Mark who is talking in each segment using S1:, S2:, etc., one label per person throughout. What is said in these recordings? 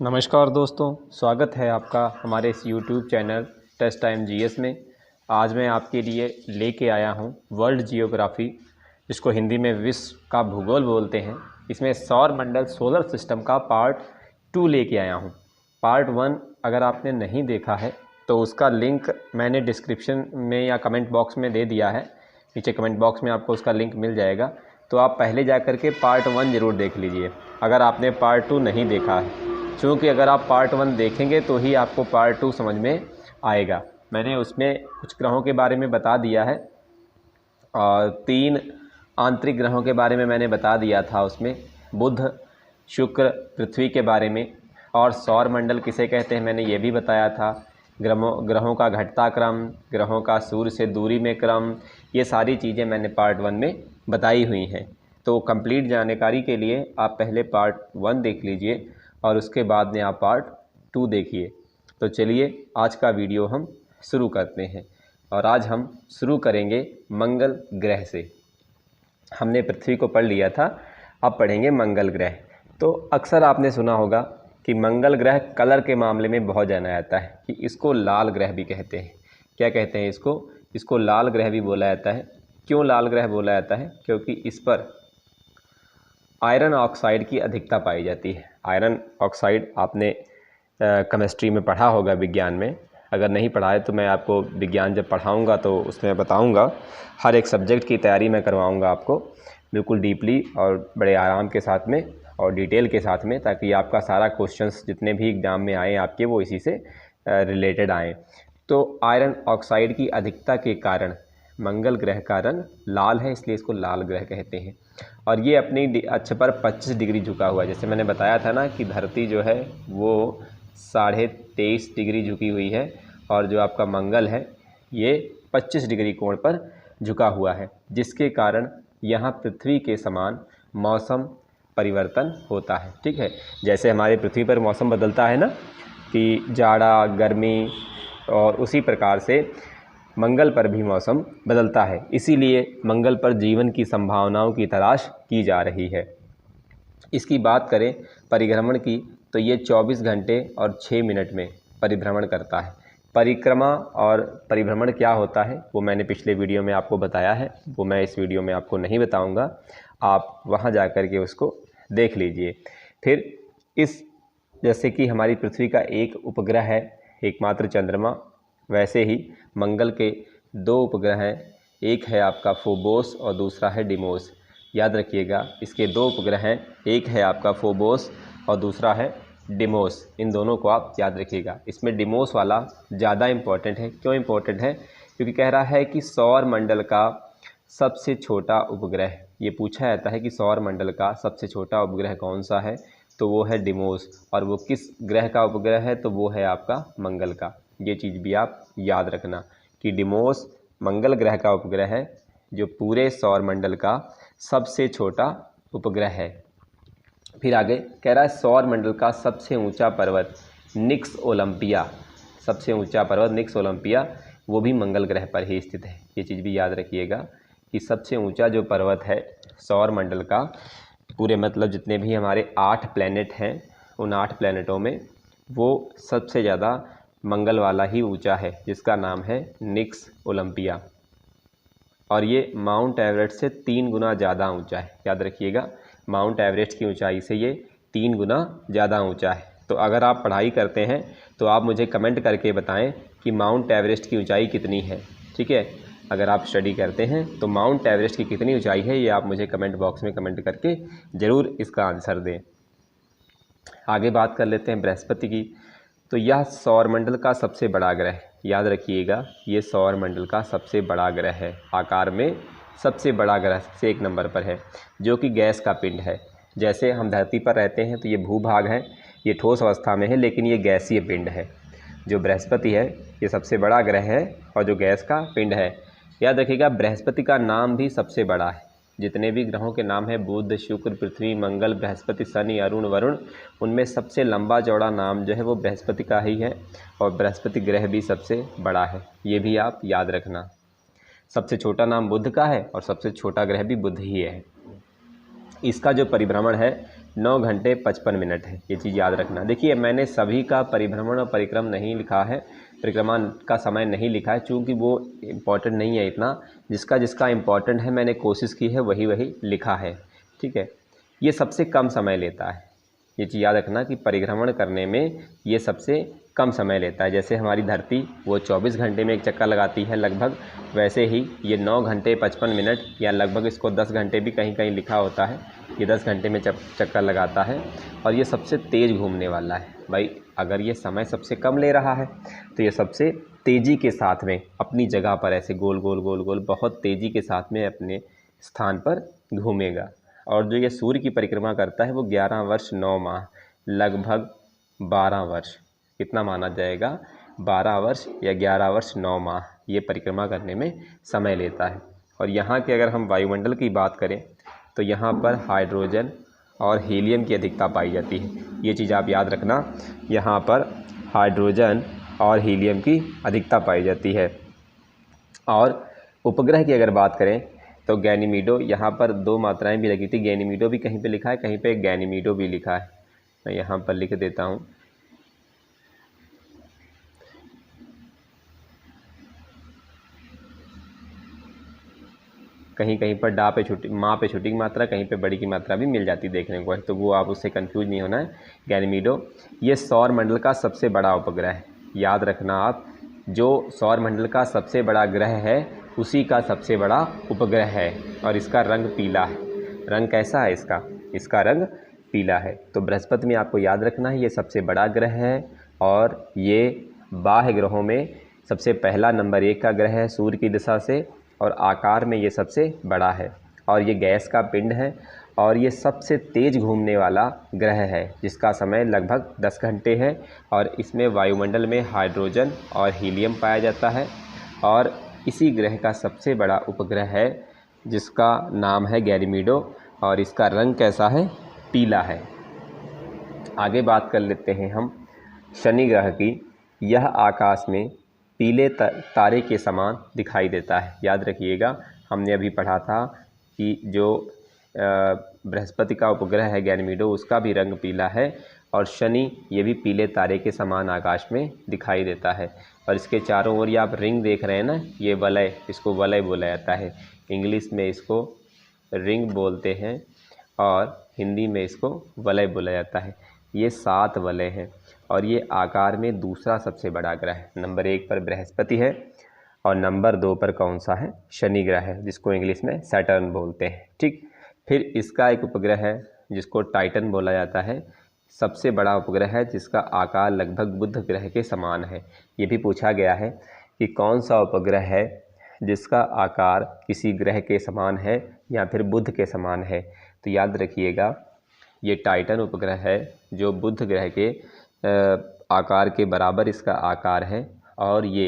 S1: नमस्कार दोस्तों, स्वागत है आपका हमारे इस YouTube channel test time GS में। आज मैं आपके लिए लेके आया हूं वर्ल्ड जियोग्राफी, जिसको हिंदी में विश्व का भूगोल बोलते हैं। इसमें सौर मंडल सोलर सिस्टम का पार्ट 2 लेके आया हूं। पार्ट 1 अगर आपने नहीं देखा है तो उसका लिंक मैंने डिस्क्रिप्शन में या कमेंट बॉक्स में दे दिया है। नीचे कमेंट बॉक्स में आपको उसका लिंक मिल जाएगा, तो आप पहले जा कर के पार्ट 1 ज़रूर देख लीजिए अगर आपने पार्ट 2 नहीं देखा है, क्योंकि अगर आप पार्ट 1 देखेंगे तो ही आपको पार्ट 2 समझ में आएगा। मैंने उसमें कुछ ग्रहों के बारे में बता दिया है और 3 आंतरिक ग्रहों के बारे में मैंने बता दिया था उसमें, बुध, शुक्र, पृथ्वी के बारे में। और सौर मंडल किसे कहते हैं मैंने ये भी बताया था। ग्रहों का घटता क्रम, ग्रहों का सूर्य से दूरी में क्रम, ये सारी चीज़ें मैंने पार्ट 1 में बताई हुई हैं। तो कंप्लीट जानकारी के लिए आप पहले पार्ट 1 देख लीजिए और उसके बाद में आप पार्ट 2 देखिए। तो चलिए आज का वीडियो हम शुरू करते हैं। और आज हम शुरू करेंगे मंगल ग्रह से। हमने पृथ्वी को पढ़ लिया था, अब पढ़ेंगे मंगल ग्रह। तो अक्सर आपने सुना होगा कि मंगल ग्रह कलर के मामले में बहुत जाना जाता है कि इसको लाल ग्रह भी कहते हैं। क्या कहते हैं इसको लाल ग्रह भी बोला जाता है। क्यों लाल ग्रह बोला जाता है? क्योंकि इस पर आयरन ऑक्साइड की अधिकता पाई जाती है। आयरन ऑक्साइड आपने केमिस्ट्री में पढ़ा होगा, विज्ञान में। अगर नहीं पढ़ा है तो मैं आपको विज्ञान जब पढ़ाऊंगा तो उसमें बताऊंगा। हर एक सब्जेक्ट की तैयारी मैं करवाऊंगा आपको बिल्कुल डीपली और बड़े आराम के साथ में और डिटेल के साथ में, ताकि आपका सारा क्वेश्चंस जितने भी एग्ज़ाम में आए आपके वो इसी से रिलेटेड आएँ। तो आयरन ऑक्साइड की अधिकता के कारण मंगल ग्रह का रंग लाल है, इसलिए इसको लाल ग्रह कहते हैं। और ये अपनी अक्ष पर 25 डिग्री झुका हुआ है। जैसे मैंने बताया था ना कि धरती जो है वो 23.5 डिग्री झुकी हुई है और जो आपका मंगल है ये 25 डिग्री कोण पर झुका हुआ है, जिसके कारण यहाँ पृथ्वी के समान मौसम परिवर्तन होता है। ठीक है, जैसे हमारे पृथ्वी पर मौसम बदलता है ना कि जाड़ा, गर्मी, और उसी प्रकार से मंगल पर भी मौसम बदलता है। इसीलिए मंगल पर जीवन की संभावनाओं की तलाश की जा रही है। इसकी बात करें परिभ्रमण की, तो ये 24 घंटे और 6 मिनट में परिभ्रमण करता है। परिक्रमा और परिभ्रमण क्या होता है वो मैंने पिछले वीडियो में आपको बताया है, वो मैं इस वीडियो में आपको नहीं बताऊंगा, आप वहां जा कर के उसको देख लीजिए। फिर इस जैसे कि हमारी पृथ्वी का एक उपग्रह है एकमात्र चंद्रमा, वैसे ही मंगल के 2 उपग्रह हैं। एक है आपका फोबोस और दूसरा है डिमोस। याद रखिएगा, इसके 2 उपग्रह हैं, एक है आपका फोबोस और दूसरा है डिमोस। इन दोनों को आप याद रखिएगा। इसमें डिमोस वाला ज़्यादा इम्पोर्टेंट है। क्यों इम्पोर्टेंट है? क्योंकि कह रहा है कि सौर मंडल का सबसे छोटा उपग्रह, ये पूछा जाता है कि सौर मंडल का सबसे छोटा उपग्रह कौन सा है, तो वो है डिमोस। और वो किस ग्रह का उपग्रह है? तो वो है आपका मंगल का। ये चीज़ भी आप याद रखना कि डिमोस मंगल ग्रह का उपग्रह है, जो पूरे सौर मंडल का सबसे छोटा उपग्रह है। फिर आगे कह रहा है सौर मंडल का सबसे ऊंचा पर्वत निक्स ओलंपिया, सबसे ऊंचा पर्वत निक्स ओलंपिया वो भी मंगल ग्रह पर ही स्थित है। ये चीज़ भी याद रखिएगा कि सबसे ऊंचा जो पर्वत है सौर मंडल का, पूरे मतलब जितने भी हमारे 8 प्लैनेट हैं, उन 8 प्लैनेटों में वो सबसे ज़्यादा मंगल वाला ही ऊंचा है, जिसका नाम है निक्स ओलंपिया। और ये माउंट एवरेस्ट से 3 गुना ज़्यादा ऊंचा है। याद रखिएगा, माउंट एवरेस्ट की ऊंचाई से ये 3 गुना ज़्यादा ऊंचा है। तो अगर आप पढ़ाई करते हैं तो आप मुझे कमेंट करके बताएं कि माउंट एवरेस्ट की ऊंचाई कितनी है। ठीक है, अगर आप स्टडी करते हैं तो माउंट एवरेस्ट की कितनी ऊंचाई है ये आप मुझे कमेंट बॉक्स में कमेंट करके ज़रूर इसका आंसर दें। आगे बात कर लेते हैं बृहस्पति की। तो यह सौरमंडल का सबसे बड़ा ग्रह, याद रखिएगा ये सौरमंडल का सबसे बड़ा ग्रह है, आकार में सबसे बड़ा ग्रह से 1 नंबर पर है, जो कि गैस का पिंड है। जैसे हम धरती पर रहते हैं तो ये भूभाग है, ये ठोस अवस्था में है, लेकिन ये गैसीय पिंड है। जो बृहस्पति है ये सबसे बड़ा ग्रह है और जो गैस का पिंड है। याद रखिएगा बृहस्पति का नाम भी सबसे बड़ा है। जितने भी ग्रहों के नाम है बुध, शुक्र, पृथ्वी, मंगल, बृहस्पति, शनि, अरुण, वरुण, उनमें सबसे लंबा चौड़ा नाम जो है वो बृहस्पति का ही है और बृहस्पति ग्रह भी सबसे बड़ा है। ये भी आप याद रखना। सबसे छोटा नाम बुध का है और सबसे छोटा ग्रह भी बुध ही है। इसका जो परिभ्रमण है 9 घंटे 55 मिनट है। ये चीज़ याद रखना। देखिए मैंने सभी का परिभ्रमण और परिक्रम नहीं लिखा है, परिक्रमा का समय नहीं लिखा है, चूँकि वो इम्पॉर्टेंट नहीं है इतना। जिसका जिसका इम्पॉर्टेंट है मैंने कोशिश की है वही वही लिखा है, ठीक है। ये सबसे कम समय लेता है, ये चीज़ याद रखना कि परिभ्रमण करने में ये सबसे कम समय लेता है। जैसे हमारी धरती वो 24 घंटे में एक चक्कर लगाती है लगभग, वैसे ही ये 9 घंटे 55 मिनट या लगभग, इसको 10 घंटे भी कहीं कहीं लिखा होता है, ये 10 घंटे में चक्कर लगाता है। और ये सबसे तेज़ घूमने वाला है। भाई अगर ये समय सबसे कम ले रहा है तो ये सबसे तेज़ी के साथ में अपनी जगह पर ऐसे गोल गोल गोल गोल बहुत तेज़ी के साथ में अपने स्थान पर घूमेगा। और जो ये सूर्य की परिक्रमा करता है वो 11 वर्ष 9 माह लगभग 12 वर्ष, कितना माना जाएगा, 12 वर्ष या 11 वर्ष 9 माह ये परिक्रमा करने में समय लेता है। और यहाँ के अगर हम वायुमंडल की बात करें तो यहाँ पर हाइड्रोजन और हीलियम की अधिकता पाई जाती है। ये चीज़ आप याद रखना, यहाँ पर हाइड्रोजन और हीलियम की अधिकता पाई जाती है। और उपग्रह की अगर बात करें तो गैनीमीडो, यहाँ पर 2 मात्राएं भी लगी थी, गैनीमीडो भी कहीं पे लिखा है, कहीं पे गैनीमीडो भी लिखा है। मैं यहाँ पर लिख देता हूँ, कहीं कहीं पर डा पे छोटी, माँ पे छोटी की मात्रा, कहीं पे बड़ी की मात्रा भी मिल जाती देखने को है, तो वो आप उससे कंफ्यूज नहीं होना है। गैनीमीडो ये सौर मंडल का सबसे बड़ा उपग्रह है। याद रखना आप, जो सौर मंडल का सबसे बड़ा ग्रह है उसी का सबसे बड़ा उपग्रह है। और इसका रंग पीला है। रंग कैसा है इसका? इसका रंग पीला है। तो बृहस्पति में आपको याद रखना है ये सबसे बड़ा ग्रह है और ये बाह्य ग्रहों में सबसे पहला नंबर 1 का ग्रह है सूर्य की दिशा से, और आकार में ये सबसे बड़ा है और ये गैस का पिंड है और ये सबसे तेज़ घूमने वाला ग्रह है जिसका समय लगभग 10 घंटे है। और इसमें वायुमंडल में हाइड्रोजन और हीलियम पाया जाता है। और इसी ग्रह का सबसे बड़ा उपग्रह है जिसका नाम है गैनीमीडो और इसका रंग कैसा है? पीला है। आगे बात कर लेते हैं हम शनि ग्रह की। यह आकाश में पीले तारे के समान दिखाई देता है। याद रखिएगा, हमने अभी पढ़ा था कि जो बृहस्पति का उपग्रह है गैनीमीडो उसका भी रंग पीला है और शनि ये भी पीले तारे के समान आकाश में दिखाई देता है। और इसके चारों ओर ये आप रिंग देख रहे हैं ना, ये वलय, इसको वलय बोला जाता है। इंग्लिश में इसको रिंग बोलते हैं और हिंदी में इसको वलय बोला जाता है। ये 7 वलय हैं और ये आकार में दूसरा सबसे बड़ा ग्रह है। नंबर 1 पर बृहस्पति है और नंबर 2 पर कौन सा है? शनि ग्रह है, जिसको इंग्लिश में सैटर्न बोलते हैं। ठीक, फिर इसका एक उपग्रह है जिसको टाइटन बोला जाता है, सबसे बड़ा उपग्रह है जिसका आकार लगभग बुध ग्रह के समान है। ये भी पूछा गया है कि कौन सा उपग्रह है जिसका आकार किसी ग्रह के समान है या फिर बुध के समान है। तो याद रखिएगा, ये टाइटन उपग्रह है जो बुध ग्रह के आकार के बराबर इसका आकार है और ये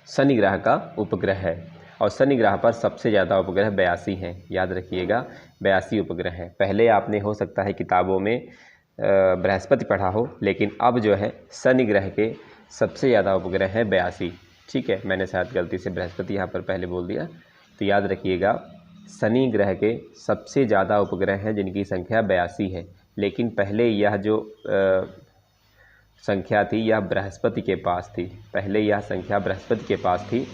S1: शनि ग्रह का उपग्रह है। और शनि ग्रह पर सबसे ज़्यादा उपग्रह 82 हैं। याद रखिएगा, 82 उपग्रह हैं। पहले आपने हो सकता है किताबों में बृहस्पति पढ़ा हो, लेकिन अब जो है शनि ग्रह के सबसे ज़्यादा उपग्रह हैं 82। ठीक है, मैंने शायद गलती से बृहस्पति यहाँ पर पहले बोल दिया। तो याद रखिएगा, शनि ग्रह के सबसे ज़्यादा उपग्रह हैं जिनकी संख्या 82 है। लेकिन पहले यह जो संख्या थी यह बृहस्पति के पास थी। पहले यह संख्या बृहस्पति के पास थी,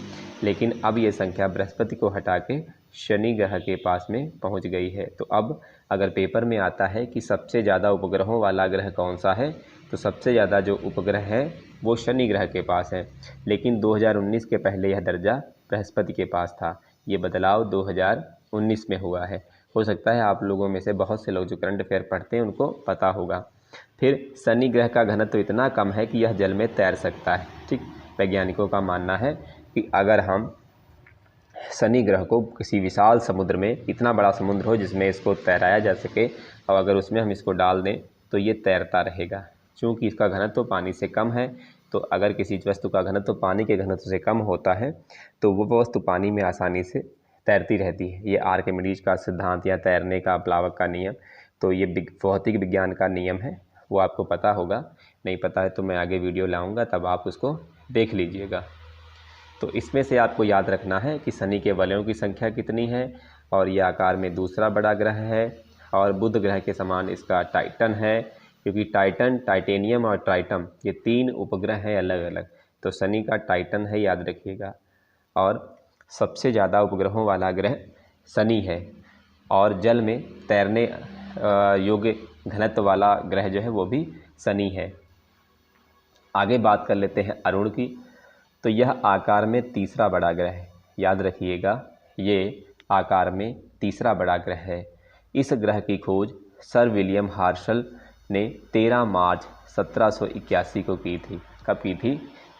S1: लेकिन अब ये संख्या बृहस्पति को हटा के शनि ग्रह के पास में पहुंच गई है। तो अब अगर पेपर में आता है कि सबसे ज़्यादा उपग्रहों वाला ग्रह कौन सा है, तो सबसे ज़्यादा जो उपग्रह है वो शनि ग्रह के पास है। लेकिन 2019 के पहले यह दर्जा बृहस्पति के पास था। ये बदलाव 2019 में हुआ है। हो सकता है आप लोगों में से बहुत से लोग जो करंट अफेयर पढ़ते हैं उनको पता होगा। फिर शनि ग्रह का घनत्व तो इतना कम है कि यह जल में तैर सकता है। ठीक, वैज्ञानिकों का मानना है कि अगर हम शनि ग्रह को किसी विशाल समुद्र में, इतना बड़ा समुद्र हो जिसमें इसको तैराया जा सके, और अगर उसमें हम इसको डाल दें तो ये तैरता रहेगा। चूँकि इसका घनत्व तो पानी से कम है, तो अगर किसी वस्तु का घनत्व तो पानी के घनत्व से कम होता है तो वो वस्तु पानी में आसानी से तैरती रहती है। ये आर्किमिडीज का सिद्धांत या तैरने का प्लावक का नियम, तो ये भौतिक विज्ञान का नियम है, वो आपको पता होगा। नहीं पता है तो मैं आगे वीडियो लाऊंगा, तब आप उसको देख लीजिएगा। तो इसमें से आपको याद रखना है कि शनि के वलयों की संख्या कितनी है और ये आकार में दूसरा बड़ा ग्रह है और बुध ग्रह के समान इसका टाइटन है, क्योंकि टाइटन, टाइटेनियम और ट्राइटम ये 3 उपग्रह हैं अलग अलग। तो शनि का टाइटन है, याद रखिएगा। और सबसे ज़्यादा उपग्रहों वाला ग्रह शनि है, और जल में तैरने योग्य घनत्व वाला ग्रह जो है वो भी शनि है। आगे बात कर लेते हैं अरुण की। तो यह आकार में तीसरा बड़ा ग्रह है, याद रखिएगा, ये आकार में तीसरा बड़ा ग्रह है। इस ग्रह की खोज सर विलियम हर्शल ने 13 मार्च 1781 को की थी। कब की थी?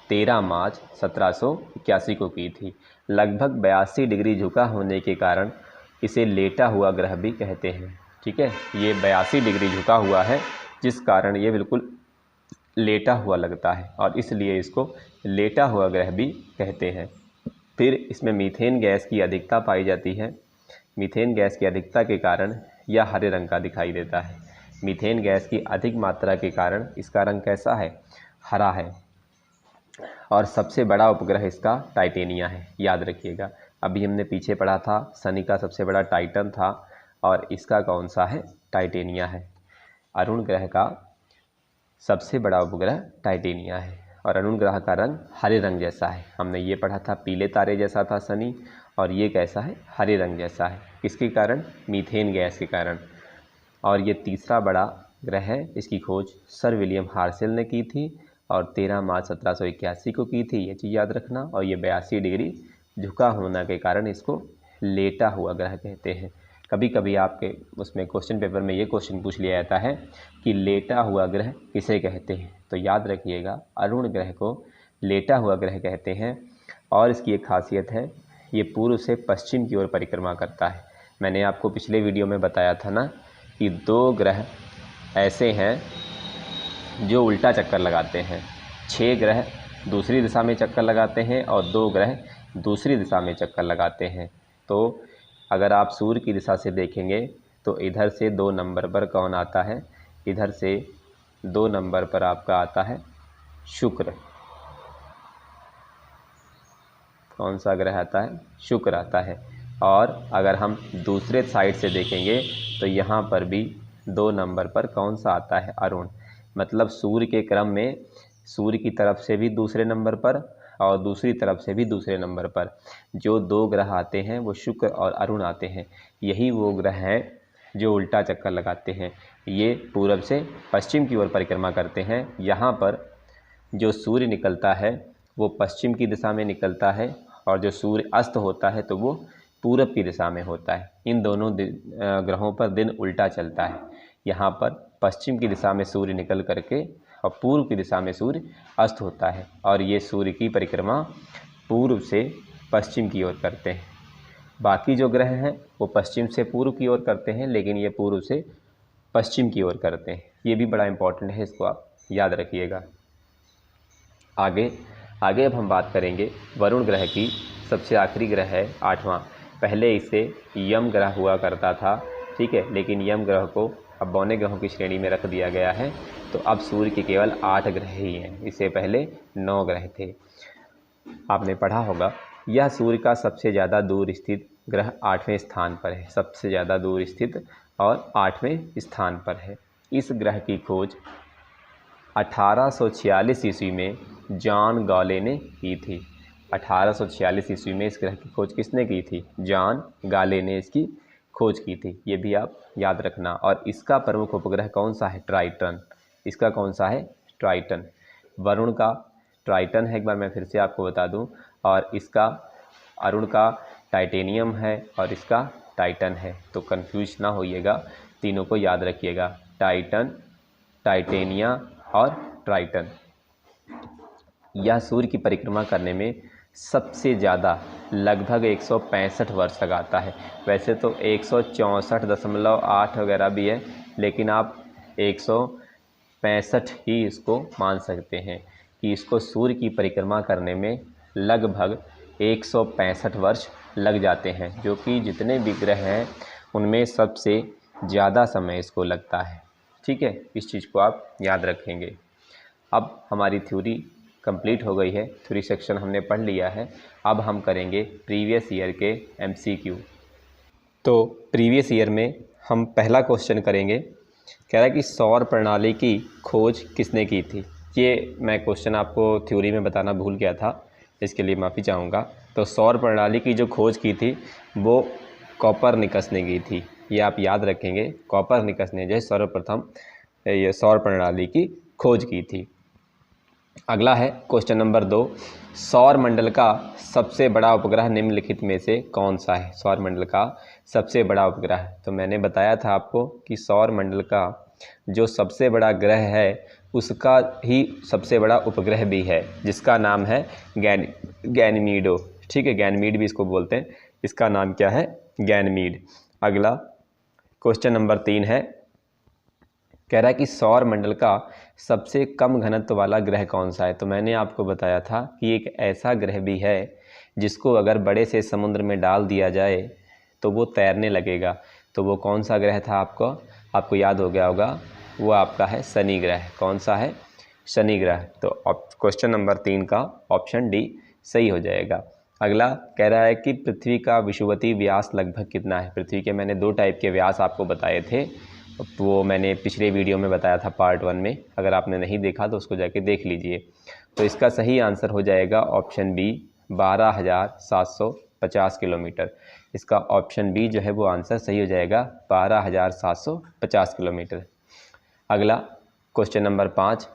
S1: 13 मार्च 1781 को की थी। लगभग 82 डिग्री झुका होने के कारण इसे लेटा हुआ ग्रह भी कहते हैं। ठीक है, ये 82 डिग्री झुका हुआ है, जिस कारण ये बिल्कुल लेटा हुआ लगता है, और इसलिए इसको लेटा हुआ ग्रह भी कहते हैं। फिर इसमें मीथेन गैस की अधिकता पाई जाती है। मीथेन गैस की अधिकता के कारण यह हरे रंग का दिखाई देता है। मीथेन गैस की अधिक मात्रा के कारण इसका रंग कैसा है? हरा है। और सबसे बड़ा उपग्रह इसका टाइटेनिया है, याद रखिएगा। अभी हमने पीछे पढ़ा था शनि का सबसे बड़ा टाइटन था, और इसका कौन सा है? टाइटेनिया है। अरुण ग्रह का सबसे बड़ा उपग्रह टाइटेनिया है, और अरुण ग्रह का रंग हरे रंग जैसा है। हमने ये पढ़ा था पीले तारे जैसा था शनि, और ये कैसा है? हरे रंग जैसा है। किसके कारण? मीथेन गैस के कारण। और ये तीसरा बड़ा ग्रह है। इसकी खोज सर विलियम हर्शल ने की थी, और 13 मार्च 1781 को की थी, ये चीज़ याद रखना। और ये 82 डिग्री झुका होने के कारण इसको लेटा हुआ ग्रह कहते हैं। कभी कभी आपके उसमें क्वेश्चन पेपर में ये क्वेश्चन पूछ लिया जाता है कि लेटा हुआ ग्रह किसे कहते हैं, तो याद रखिएगा अरुण ग्रह को लेटा हुआ ग्रह कहते हैं। और इसकी एक खासियत है, ये पूर्व से पश्चिम की ओर परिक्रमा करता है। मैंने आपको पिछले वीडियो में बताया था ना कि 2 ग्रह ऐसे हैं जो उल्टा चक्कर लगाते हैं। 6 ग्रह दूसरी दिशा में चक्कर लगाते हैं, और 2 ग्रह दूसरी दिशा में चक्कर लगाते हैं। तो अगर आप सूर्य की दिशा से देखेंगे तो इधर से 2 नंबर पर कौन आता है? इधर से 2 नंबर पर आपका आता है शुक्र। कौन सा ग्रह आता है? शुक्र आता है। और अगर हम दूसरे साइड से देखेंगे तो यहाँ पर भी 2 नंबर पर कौन सा आता है? अरुण। मतलब सूर्य के क्रम में सूर्य की तरफ से भी दूसरे नंबर पर और दूसरी तरफ से भी दूसरे नंबर पर जो 2 ग्रह आते हैं वो शुक्र और अरुण आते हैं। यही वो ग्रह हैं जो उल्टा चक्कर लगाते हैं। ये पूरब से पश्चिम की ओर परिक्रमा करते हैं। यहाँ पर जो सूर्य निकलता है वो पश्चिम की दिशा में निकलता है, और जो सूर्य अस्त होता है तो वो पूरब की दिशा में होता है। इन दोनों ग्रहों पर दिन उल्टा चलता है। यहाँ पर पश्चिम की दिशा में सूर्य निकल करके और पूर्व की दिशा में सूर्य अस्त होता है, और ये सूर्य की परिक्रमा पूर्व से पश्चिम की ओर करते हैं। बाकी जो ग्रह हैं वो पश्चिम से पूर्व की ओर करते हैं, लेकिन ये पूर्व से पश्चिम की ओर करते हैं। ये भी बड़ा इंपॉर्टेंट है, इसको आप याद रखिएगा। आगे अब हम बात करेंगे वरुण ग्रह की। सबसे आखिरी ग्रह है 8वां। पहले इसे यम ग्रह हुआ करता था, ठीक है, लेकिन यम ग्रह को अब बौने ग्रहों की श्रेणी में रख दिया गया है। तो अब सूर्य के केवल 8 ग्रह ही हैं, इससे पहले 9 ग्रह थे। आपने पढ़ा होगा यह सूर्य का सबसे ज़्यादा दूर स्थित ग्रह 8वें स्थान पर है। सबसे ज़्यादा दूर स्थित और 8वें स्थान पर है। इस ग्रह की खोज 1846 ईस्वी में जॉन गॉले ने की थी। 1846 ईस्वी में इस ग्रह की खोज किसने की थी? जॉन गॉले ने इसकी खोज की थी। ये भी आप याद रखना। और इसका प्रमुख उपग्रह कौन सा है? ट्राइटन। इसका कौन सा है? ट्राइटन। वरुण का ट्राइटन है, एक बार मैं फिर से आपको बता दूं, और इसका अरुण का टाइटेनियम है, और इसका टाइटन है। तो कंफ्यूज ना होइएगा, तीनों को याद रखिएगा, टाइटन, टाइटेनिया और ट्राइटन। यह सूर्य की परिक्रमा करने में सबसे ज़्यादा लगभग 165 वर्ष लगाता है। वैसे तो 164.8 वगैरह भी है, लेकिन आप 165 ही इसको मान सकते हैं कि इसको सूर्य की परिक्रमा करने में लगभग 165 वर्ष लग जाते हैं, जो कि जितने भी ग्रह हैं उनमें सबसे ज़्यादा समय इसको लगता है। ठीक है, इस चीज़ को आप याद रखेंगे। अब हमारी थ्योरी कंप्लीट हो गई है, थ्योरी सेक्शन हमने पढ़ लिया है। अब हम करेंगे प्रीवियस ईयर के MCQ। तो प्रीवियस ईयर में हम पहला क्वेश्चन करेंगे। कह रहा है कि सौर प्रणाली की खोज किसने की थी। ये मैं क्वेश्चन आपको थ्योरी में बताना भूल गया था, इसके लिए माफ़ी चाहूँगा। तो सौर प्रणाली की जो खोज की थी वो कोपरनिकस ने की थी। ये आप याद रखेंगे, कोपरनिकस ने जो है सर्वप्रथम ये सौर प्रणाली की खोज की थी। अगला है क्वेश्चन नंबर 2, सौर मंडल का सबसे बड़ा उपग्रह निम्नलिखित में से कौन सा है। सौर मंडल का सबसे बड़ा उपग्रह, तो मैंने बताया था आपको कि सौर मंडल का जो सबसे बड़ा ग्रह है उसका ही सबसे बड़ा उपग्रह भी है, जिसका नाम है गैनीमीडो। ठीक है, गैनीमीड भी इसको बोलते हैं। इसका नाम क्या है? गैनीमीड। अगला क्वेश्चन नंबर 3 है, कह रहा है कि सौर मंडल का सबसे कम घनत्व वाला ग्रह कौन सा है। तो मैंने आपको बताया था कि एक ऐसा ग्रह भी है जिसको अगर बड़े से समुद्र में डाल दिया जाए तो वो तैरने लगेगा। तो वो कौन सा ग्रह था आपको याद हो गया होगा, वो आपका है शनि ग्रह। कौन सा है? शनि ग्रह। तो क्वेश्चन नंबर 3 का ऑप्शन डी सही हो जाएगा। अगला कह रहा है कि पृथ्वी का विषुवतीय व्यास लगभग कितना है। पृथ्वी के मैंने 2 टाइप के व्यास आपको बताए थे, तो वो मैंने पिछले वीडियो में बताया था पार्ट 1 में। अगर आपने नहीं देखा तो उसको जाके देख लीजिए। तो इसका सही आंसर हो जाएगा ऑप्शन बी 12,750 किलोमीटर। इसका ऑप्शन बी जो है वो आंसर सही हो जाएगा 12,750 किलोमीटर। अगला क्वेश्चन नंबर 5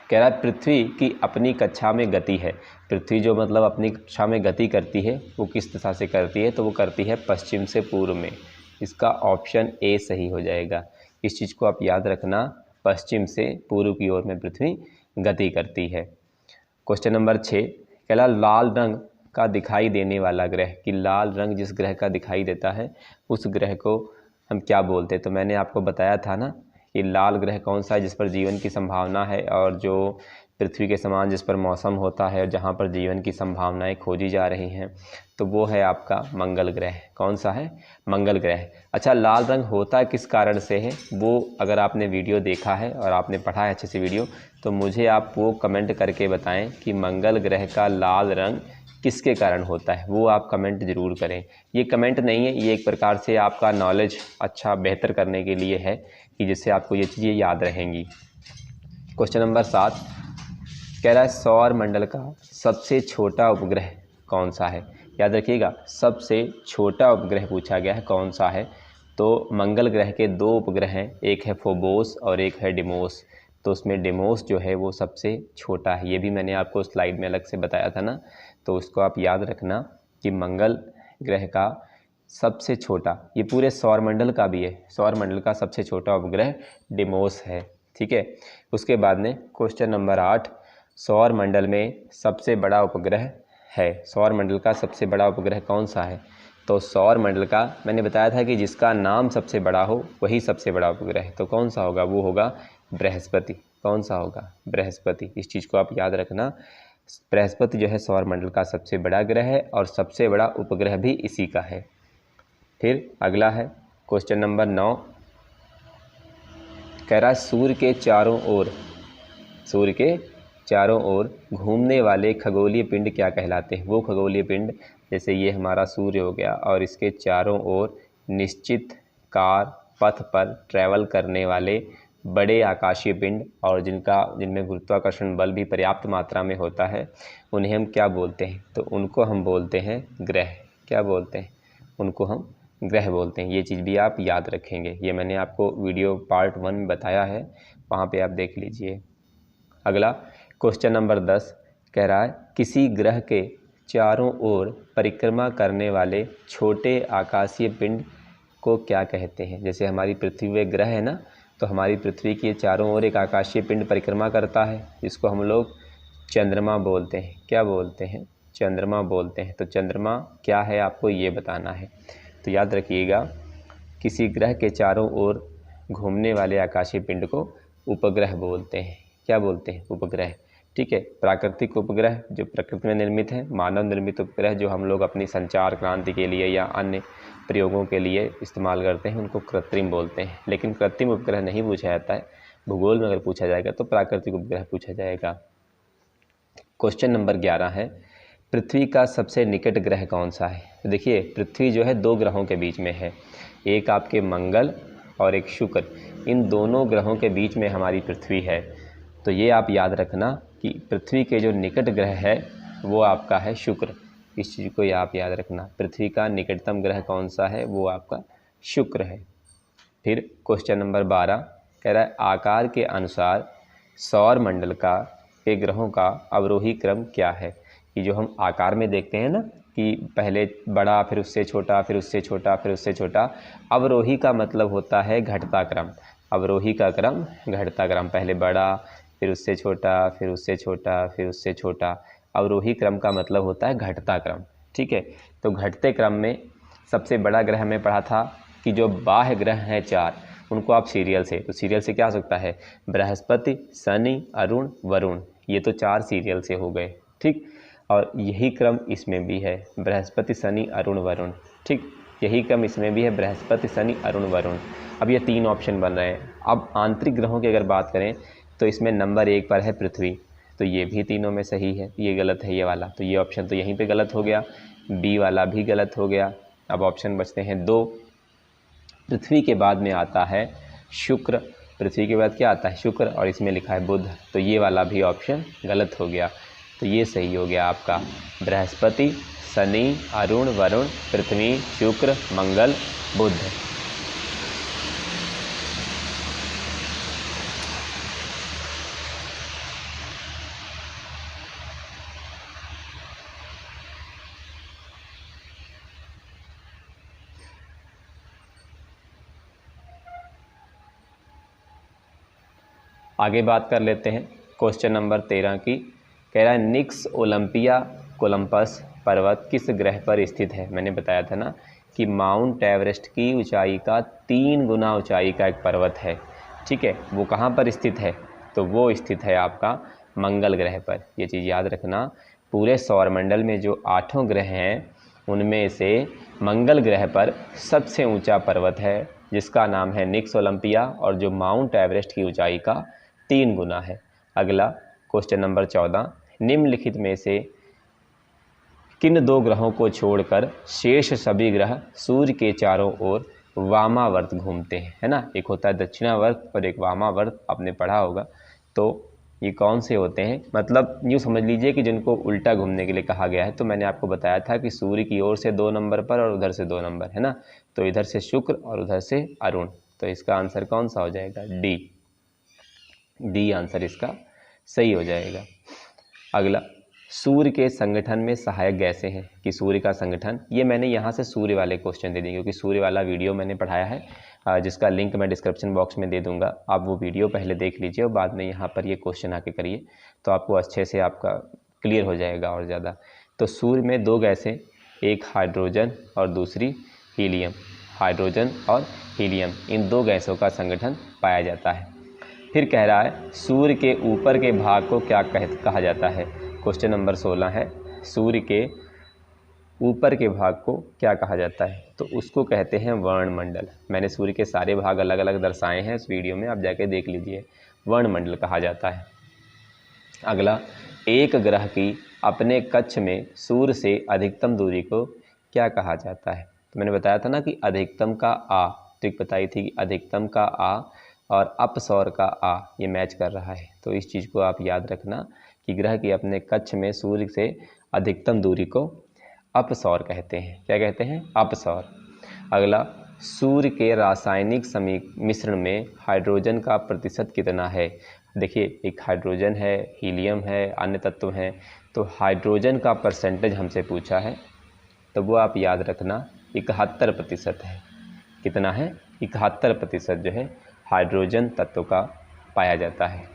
S1: कह रहा है पृथ्वी की अपनी कक्षा में गति है। पृथ्वी जो मतलब अपनी कक्षा में गति करती है वो किस दिशा से करती है। तो वो करती है पश्चिम से पूर्व में। इसका ऑप्शन ए सही हो जाएगा। इस चीज़ को आप याद रखना, पश्चिम से पूर्व की ओर में पृथ्वी गति करती है। क्वेश्चन नंबर 6 कह रहा लाल रंग का दिखाई देने वाला ग्रह, कि लाल रंग जिस ग्रह का दिखाई देता है उस ग्रह को हम क्या बोलते हैं। तो मैंने आपको बताया था ना कि लाल ग्रह कौन सा है जिस पर जीवन की संभावना है, और जो पृथ्वी के समान जिस पर मौसम होता है और जहाँ पर जीवन की संभावनाएं खोजी जा रही हैं, तो वो है आपका मंगल ग्रह। कौन सा है? मंगल ग्रह। अच्छा, लाल रंग होता किस कारण से है, वो अगर आपने वीडियो देखा है और आपने पढ़ा है अच्छे से वीडियो, तो मुझे आप वो कमेंट करके बताएं कि मंगल ग्रह का लाल रंग किसके कारण होता है। वो आप कमेंट ज़रूर करें। ये कमेंट नहीं है, ये एक प्रकार से आपका नॉलेज अच्छा बेहतर करने के लिए है कि जिससे आपको ये चीज़ें याद रहेंगी। क्वेश्चन नंबर 7 कह रहा है सौर मंडल का सबसे छोटा उपग्रह कौन सा है। याद रखिएगा, सबसे छोटा उपग्रह पूछा गया है कौन सा है। तो मंगल ग्रह के 2 उपग्रह हैं, एक है फोबोस और एक है डिमोस। तो उसमें डिमोस जो है वो सबसे छोटा है। ये भी मैंने आपको स्लाइड में अलग से बताया था ना, तो उसको आप याद रखना कि मंगल ग्रह का सबसे छोटा, ये पूरे सौर मंडल का भी है, सौर मंडल का सबसे छोटा उपग्रह डिमोस है। ठीक है। उसके बाद में क्वेश्चन नंबर 8 सौर मंडल में सबसे बड़ा उपग्रह है। सौर मंडल का सबसे बड़ा उपग्रह कौन सा है। तो सौर मंडल का मैंने बताया था कि जिसका नाम सबसे बड़ा हो वही सबसे बड़ा उपग्रह है। तो कौन सा होगा? वो होगा बृहस्पति। कौन सा होगा? बृहस्पति। इस चीज़ को आप याद रखना, बृहस्पति जो है सौर मंडल का सबसे बड़ा ग्रह है और सबसे बड़ा उपग्रह भी इसी का है। फिर अगला है क्वेश्चन नंबर 9 कह रहा है सूर्य के चारों ओर घूमने वाले खगोलीय पिंड क्या कहलाते हैं। वो खगोलीय पिंड, जैसे ये हमारा सूर्य हो गया और इसके चारों ओर निश्चित कार पथ पर ट्रैवल करने वाले बड़े आकाशीय पिंड और जिनमें गुरुत्वाकर्षण बल भी पर्याप्त मात्रा में होता है, उन्हें हम क्या बोलते हैं। तो उनको हम बोलते हैं ग्रह। क्या बोलते हैं? उनको हम ग्रह बोलते हैं। ये चीज़ भी आप याद रखेंगे। ये मैंने आपको वीडियो पार्ट 1 में बताया है, वहाँ पे आप देख लीजिए। अगला क्वेश्चन नंबर 10 कह रहा है किसी ग्रह के चारों ओर परिक्रमा करने वाले छोटे आकाशीय पिंड को क्या कहते हैं। जैसे हमारी पृथ्वी में ग्रह है ना, तो हमारी पृथ्वी के चारों ओर एक आकाशीय पिंड परिक्रमा करता है, जिसको हम लोग चंद्रमा बोलते हैं। क्या बोलते हैं? चंद्रमा बोलते हैं। तो चंद्रमा क्या है आपको ये बताना है। तो याद रखिएगा, किसी ग्रह के चारों ओर घूमने वाले आकाशीय पिंड को उपग्रह बोलते हैं। क्या बोलते हैं? उपग्रह। ठीक है। प्राकृतिक उपग्रह जो प्रकृति में निर्मित है, मानव निर्मित उपग्रह जो हम लोग अपनी संचार क्रांति के लिए या अन्य प्रयोगों के लिए इस्तेमाल करते हैं, उनको कृत्रिम बोलते हैं। लेकिन कृत्रिम उपग्रह नहीं पूछा जाता है, भूगोल में अगर पूछा जाएगा तो प्राकृतिक उपग्रह पूछा जाएगा। क्वेश्चन नंबर 11 है पृथ्वी का सबसे निकट ग्रह कौन सा है। तो देखिए, पृथ्वी जो है 2 ग्रहों के बीच में है, एक आपके मंगल और एक शुक्र, इन दोनों ग्रहों के बीच में हमारी पृथ्वी है। तो ये आप याद रखना कि पृथ्वी के जो निकट ग्रह है वो आपका है शुक्र। इस चीज़ को आप याद रखना, पृथ्वी का निकटतम ग्रह कौन सा है, वो आपका शुक्र है। फिर क्वेश्चन नंबर 12 कह रहा है आकार के अनुसार सौर मंडल के ग्रहों का अवरोही क्रम क्या है। कि जो हम आकार में देखते हैं ना कि पहले बड़ा, फिर उससे छोटा, फिर उससे छोटा, फिर उससे छोटा, अवरोही का मतलब होता है घटता क्रम। अवरोही का क्रम घटता क्रम, पहले बड़ा, फिर उससे छोटा, फिर उससे छोटा, फिर उससे छोटा। अवरोही क्रम का मतलब होता है घटता क्रम। ठीक है, तो घटते क्रम में सबसे बड़ा ग्रह हमें पढ़ा था कि जो बाह्य ग्रह हैं 4, उनको आप सीरियल से, तो सीरियल से क्या हो सकता है, बृहस्पति, शनि, अरुण, वरुण, ये तो 4 सीरियल से हो गए। ठीक, और यही क्रम इसमें भी है, बृहस्पति, शनि, अरुण, वरुण। ठीक, यही क्रम इसमें भी है, बृहस्पति, शनि, अरुण, वरुण। अब ये 3 ऑप्शन बन रहे हैं। अब आंतरिक ग्रहों की अगर बात करें तो इसमें नंबर 1 पर है पृथ्वी, तो ये भी तीनों में सही है, ये गलत है ये वाला, तो ये ऑप्शन तो यहीं पे गलत हो गया, बी वाला भी गलत हो गया। अब ऑप्शन बचते हैं 2। पृथ्वी के बाद में आता है शुक्र, पृथ्वी के बाद क्या आता है, शुक्र, और इसमें लिखा है बुध, तो ये वाला भी ऑप्शन गलत हो गया। तो ये सही हो गया आपका बृहस्पति, शनि, अरुण, वरुण, पृथ्वी, शुक्र, मंगल, बुध। आगे बात कर लेते हैं क्वेश्चन नंबर 13 की। कह रहा है निक्स ओलंपिया कोलंबस पर्वत किस ग्रह पर स्थित है। मैंने बताया था ना कि माउंट एवरेस्ट की ऊंचाई का 3 गुना ऊंचाई का एक पर्वत है। ठीक है, वो कहाँ पर स्थित है, तो वो स्थित है आपका मंगल ग्रह पर। ये चीज़ याद रखना, पूरे सौरमंडल में जो 8 ग्रह हैं उनमें से मंगल ग्रह पर सबसे ऊंचा पर्वत है जिसका नाम है निक्स ओलंपिया, और जो माउंट एवरेस्ट की ऊंचाई का 3 गुना है। अगला क्वेश्चन नंबर 14, निम्नलिखित में से किन 2 ग्रहों को छोड़कर शेष सभी ग्रह सूर्य के चारों ओर वामावर्त घूमते हैं, है ना। एक होता है दक्षिणावर्त और एक वामावर्त, आपने पढ़ा होगा। तो ये कौन से होते हैं, मतलब यूँ समझ लीजिए कि जिनको उल्टा घूमने के लिए कहा गया है। तो मैंने आपको बताया था कि सूर्य की ओर से 2 नंबर पर और उधर से 2 नंबर, है ना। तो इधर से शुक्र और उधर से अरुण, तो इसका आंसर कौन सा हो जाएगा, डी आंसर इसका सही हो जाएगा। अगला, सूर्य के संगठन में सहायक गैसें हैं। कि सूर्य का संगठन, ये मैंने यहाँ से सूर्य वाले क्वेश्चन दे दिए क्योंकि सूर्य वाला वीडियो मैंने पढ़ाया है, जिसका लिंक मैं डिस्क्रिप्शन बॉक्स में दे दूंगा। आप वो वीडियो पहले देख लीजिए और बाद में यहाँ पर ये क्वेश्चन आके करिए, तो आपको अच्छे से आपका क्लियर हो जाएगा और ज़्यादा। तो सूर्य में 2 गैसें, एक हाइड्रोजन और दूसरी हीलियम। हाइड्रोजन और हीलियम, इन 2 गैसों का संगठन पाया जाता है। फिर कह रहा है सूर्य के ऊपर के भाग को क्या कहा जाता है। क्वेश्चन नंबर 16 है, सूर्य के ऊपर के भाग को क्या कहा जाता है, तो उसको कहते हैं वर्णमंडल। मैंने सूर्य के सारे भाग अलग अलग दर्शाए हैं इस वीडियो में, आप जाके देख लीजिए, वर्णमंडल कहा जाता है। अगला, एक ग्रह की अपने कक्ष में सूर्य से अधिकतम दूरी को क्या कहा जाता है। तो मैंने बताया था ना कि अधिकतम का आ, ट्रिक बताई थी कि अधिकतम का आ और अपसौर का आ ये मैच कर रहा है। तो इस चीज़ को आप याद रखना कि ग्रह की अपने कक्ष में सूर्य से अधिकतम दूरी को अपसौर कहते हैं। क्या कहते हैं, अपसौर। अगला, सूर्य के रासायनिक मिश्रण में हाइड्रोजन का प्रतिशत कितना है। देखिए, एक हाइड्रोजन है, हीलियम है, अन्य तत्व हैं, तो हाइड्रोजन का परसेंटेज हमसे पूछा है, तो वो आप याद रखना 71% है। कितना है, 71% जो है हाइड्रोजन तत्व का पाया जाता है।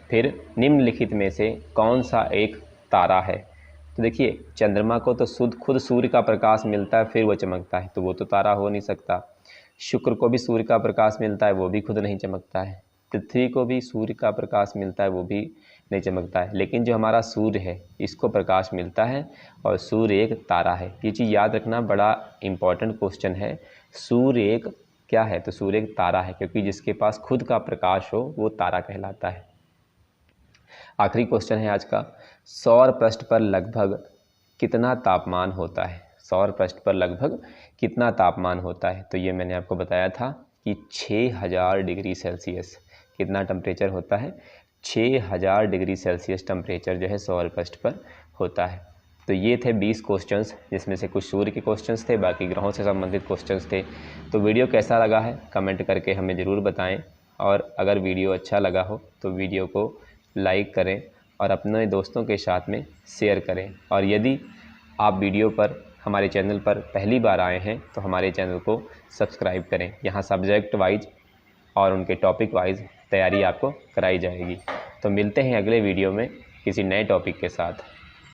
S1: फिर निम्नलिखित में से कौन सा एक तारा है। तो देखिए, चंद्रमा को तो खुद सूर्य का प्रकाश मिलता है फिर वो चमकता है, तो वो तो तारा हो नहीं सकता। शुक्र को भी सूर्य का प्रकाश मिलता है, वो भी खुद नहीं चमकता है। पृथ्वी को भी सूर्य का प्रकाश मिलता है, वो भी नहीं चमकता है। लेकिन जो हमारा सूर्य है, इसको प्रकाश मिलता है और सूर्य एक तारा है। ये चीज़ याद रखना, बड़ा इम्पॉर्टेंट क्वेश्चन है। सूर्य एक क्या है, तो सूर्य एक तारा है, क्योंकि जिसके पास खुद का प्रकाश हो वो तारा कहलाता है। आखिरी क्वेश्चन है आज का, सौर पृष्ठ पर लगभग कितना तापमान होता है। सौर पृष्ठ पर लगभग कितना तापमान होता है। तो ये मैंने आपको बताया था कि 6000 डिग्री सेल्सियस कितना टेम्परेचर होता है, 6000 डिग्री सेल्सियस टेम्परेचर जो है सौर पृष्ठ पर होता है। तो ये थे 20 क्वेश्चंस, जिसमें से कुछ सूर्य के क्वेश्चंस थे, बाकी ग्रहों से संबंधित क्वेश्चंस थे। तो वीडियो कैसा लगा है कमेंट करके हमें ज़रूर बताएं, और अगर वीडियो अच्छा लगा हो तो वीडियो को लाइक करें और अपने दोस्तों के साथ में शेयर करें। और यदि आप वीडियो पर हमारे चैनल पर पहली बार आए हैं तो हमारे चैनल को सब्सक्राइब करें। यहाँ सब्जेक्ट वाइज और उनके टॉपिक वाइज तैयारी आपको कराई जाएगी। तो मिलते हैं अगले वीडियो में किसी नए टॉपिक के साथ।